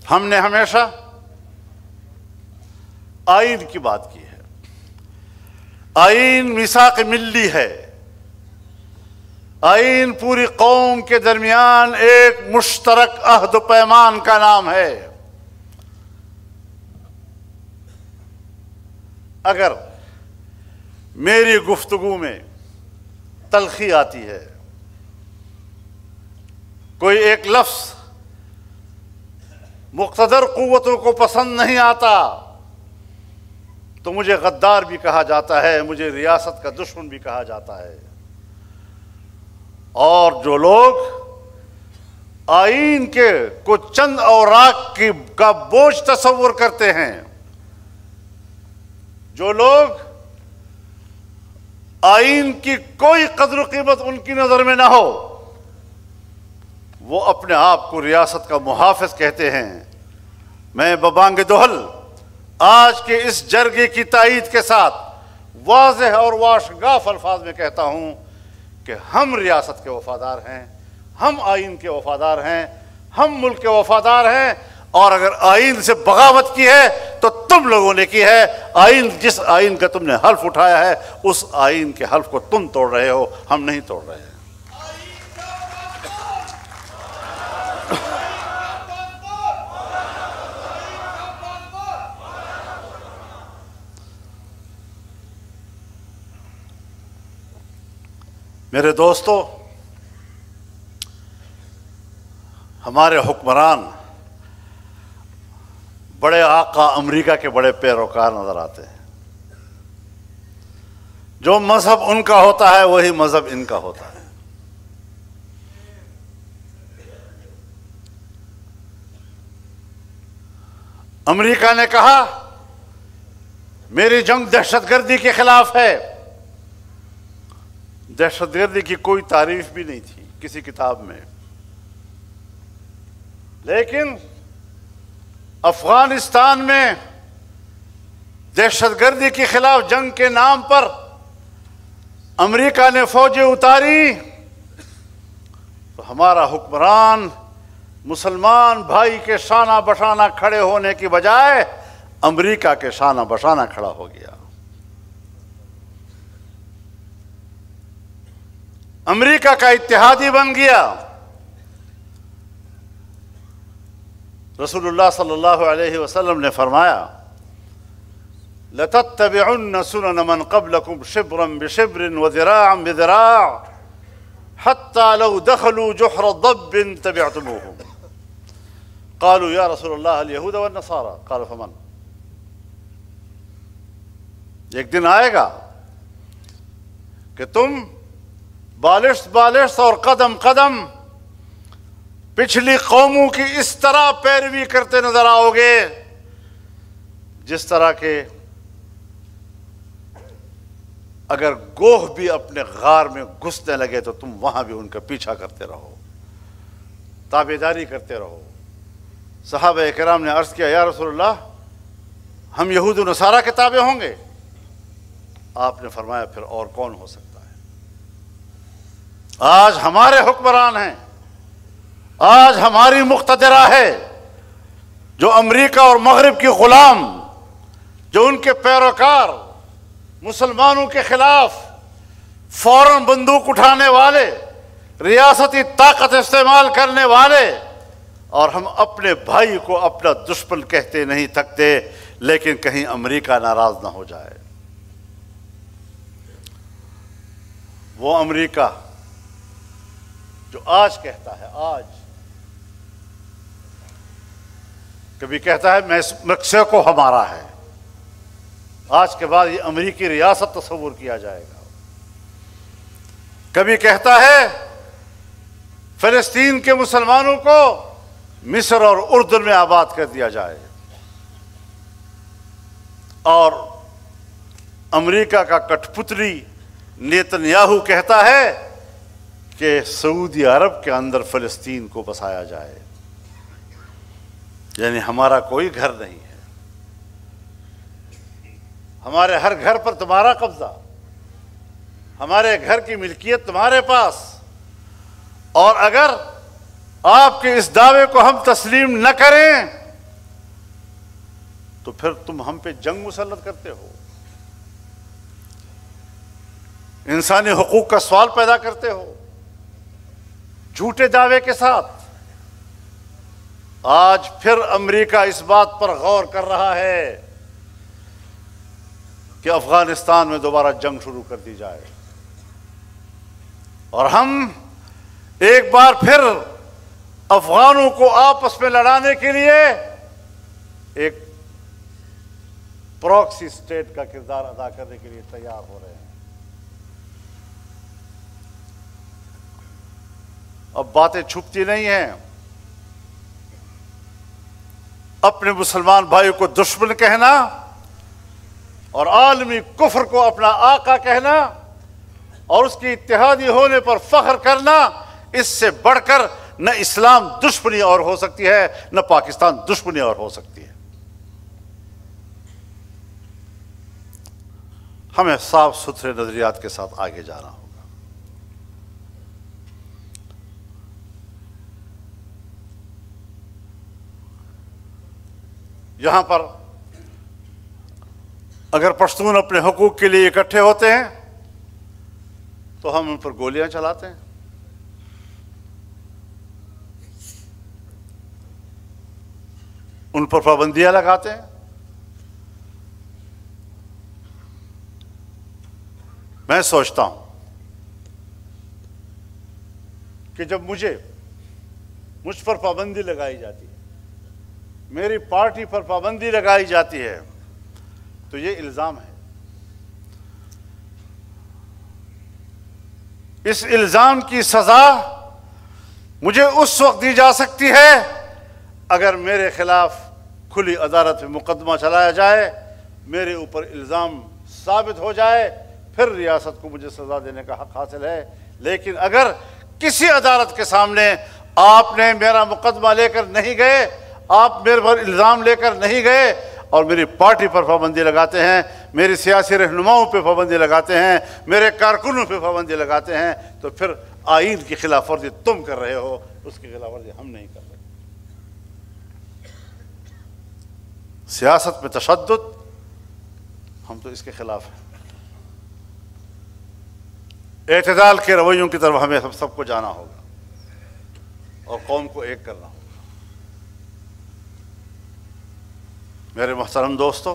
ہم نے ہمیشہ آئین کی بات کی ہے۔ آئین میثاق ملی ہے۔ آئین پوری قوم کے درمیان ایک مشترک عہد و پیمان کا نام ہے۔ اگر میری گفتگو میں تلخی آتی ہے، کوئی ایک لفظ مقتدر قوتوں کو پسند نہیں آتا تو مجھے غدار بھی کہا جاتا ہے، مجھے ریاست کا دشمن بھی کہا جاتا ہے۔ اور جو لوگ آئین کے کچھ چند اوراق کا بوجھ تصور کرتے ہیں، جو لوگ آئین کی کوئی قدر و قیمت ان کی نظر میں نہ ہو، وہ اپنے آپ کو ریاست کا محافظ کہتے ہیں۔ میں ببانگ دہل آج کے اس جرگے کی تائید کے ساتھ واضح اور واشگاف الفاظ میں کہتا ہوں کہ ہم ریاست کے وفادار ہیں، ہم آئین کے وفادار ہیں، ہم ملک کے وفادار ہیں، اور اگر آئین سے بغاوت کی ہے تو تم لوگوں نے کی ہے۔ آئین، جس آئین کا تم نے حلف اٹھایا ہے، اس آئین کے حلف کو تم توڑ رہے ہو، ہم نہیں توڑ رہے ہیں۔ میرے دوستو، ہمارے حکمران بڑے آقا امریکہ کے بڑے پیروکار نظر آتے ہیں۔ جو مذہب ان کا ہوتا ہے وہی مذہب ان کا ہوتا ہے۔ امریکہ نے کہا میری جنگ دہشت گردی کے خلاف ہے۔ دہشت گردی کی کوئی تعریف بھی نہیں تھی کسی کتاب میں، لیکن افغانستان میں دہشت گردی کے خلاف جنگ کے نام پر امریکہ نے فوجیں اتاری تو ہمارا حکمران مسلمان بھائی کے شانہ بشانہ کھڑے ہونے کی بجائے امریکہ کے شانہ بشانہ کھڑا ہو گیا۔ امریکہ کا اتحادی بن گیا۔ رسول اللہ صلی اللہ علیہ وسلم نے فرمایا لَتَتَّبِعُنَّ سُنَنَ مَنْ قَبْلَكُمْ شِبْرًا بِشِبْرٍ وَذِرَاعًا بِذِرَاعٍ حَتَّى لَوْ دَخَلُوا جُحْرَ ضَبٍّ تَبِعْتُمُوهُمْ قالوا يا رسول اللہ اليہود والنصارى قال فمن۔ ایک دن آئے گا کہ تم بالشت بالشت اور قدم قدم پچھلی قوموں کی اس طرح پیروی کرتے نظر آؤ گے جس طرح کہ اگر گوہ بھی اپنے غار میں گھسنے لگے تو تم وہاں بھی ان کا پیچھا کرتے رہو، تابعداری کرتے رہو۔ صحابہ کرام نے عرض کیا یا رسول اللہ ہم یہود و نصارہ کے تابع ہوں گے؟ آپ نے فرمایا پھر اور کون ہو سکتا ہے؟ آج ہمارے حکمران ہیں، آج ہماری مقتدرہ ہے جو امریکہ اور مغرب کی غلام، جو ان کے پیروکار مسلمانوں کے خلاف فوراً بندوق اٹھانے والے، ریاستی طاقت استعمال کرنے والے، اور ہم اپنے بھائی کو اپنا دشمن کہتے نہیں تھکتے، لیکن کہیں امریکہ ناراض نہ ہو جائے۔ وہ امریکہ جو آج کہتا ہے، آج کبھی کہتا ہے میکسیکو ہمارا ہے، آج کے بعد یہ امریکی ریاست تصور کیا جائے گا۔ کبھی کہتا ہے فلسطین کے مسلمانوں کو مصر اور اردن میں آباد کر دیا جائے، اور امریکہ کا کٹھ پتلی نیتنیاہو کہتا ہے کہ سعودی عرب کے اندر فلسطین کو بسایا جائے۔ یعنی ہمارا کوئی گھر نہیں ہے، ہمارے ہر گھر پر تمہارا قبضہ، ہمارے گھر کی ملکیت تمہارے پاس، اور اگر آپ کے اس دعوے کو ہم تسلیم نہ کریں تو پھر تم ہم پہ جنگ مسلط کرتے ہو، انسانی حقوق کا سوال پیدا کرتے ہو جھوٹے دعوے کے ساتھ۔ آج پھر امریکہ اس بات پر غور کر رہا ہے کہ افغانستان میں دوبارہ جنگ شروع کر دی جائے، اور ہم ایک بار پھر افغانوں کو آپس میں لڑانے کے لیے ایک پراکسی اسٹیٹ کا کردار ادا کرنے کے لیے تیار ہو رہے ہیں۔ اب باتیں چھپتی نہیں ہیں، اپنے مسلمان بھائیوں کو دشمن کہنا اور عالمی کفر کو اپنا آقا کہنا اور اس کی اتحادی ہونے پر فخر کرنا، اس سے بڑھ کر نہ اسلام دشمنی اور ہو سکتی ہے، نہ پاکستان دشمنی اور ہو سکتی ہے۔ ہمیں صاف ستھرے نظریات کے ساتھ آگے جانا ہوگا۔ یہاں پر اگر پشتون اپنے حقوق کے لیے اکٹھے ہوتے ہیں تو ہم ان پر گولیاں چلاتے ہیں، ان پر پابندیاں لگاتے ہیں۔ میں سوچتا ہوں کہ جب مجھ پر پابندی لگائی جاتی ہے، میری پارٹی پر پابندی لگائی جاتی ہے، تو یہ الزام ہے۔ اس الزام کی سزا مجھے اس وقت دی جا سکتی ہے اگر میرے خلاف کھلی عدالت میں مقدمہ چلایا جائے، میرے اوپر الزام ثابت ہو جائے، پھر ریاست کو مجھے سزا دینے کا حق حاصل ہے۔ لیکن اگر کسی عدالت کے سامنے آپ نے میرا مقدمہ لے کر نہیں گئے، آپ میرے پر الزام لے کر نہیں گئے اور میری پارٹی پر پابندی لگاتے ہیں، میری سیاسی رہنماؤں پہ پابندی لگاتے ہیں، میرے کارکنوں پہ پابندی لگاتے ہیں، تو پھر آئین کی خلاف ورزی تم کر رہے ہو، اس کی خلاف ورزی ہم نہیں کر رہے۔ سیاست میں تشدد، ہم تو اس کے خلاف ہیں۔ اعتدال کے رویوں کی طرف ہمیں سب کو جانا ہوگا اور قوم کو ایک کرنا ہوگا۔ میرے محترم دوستو،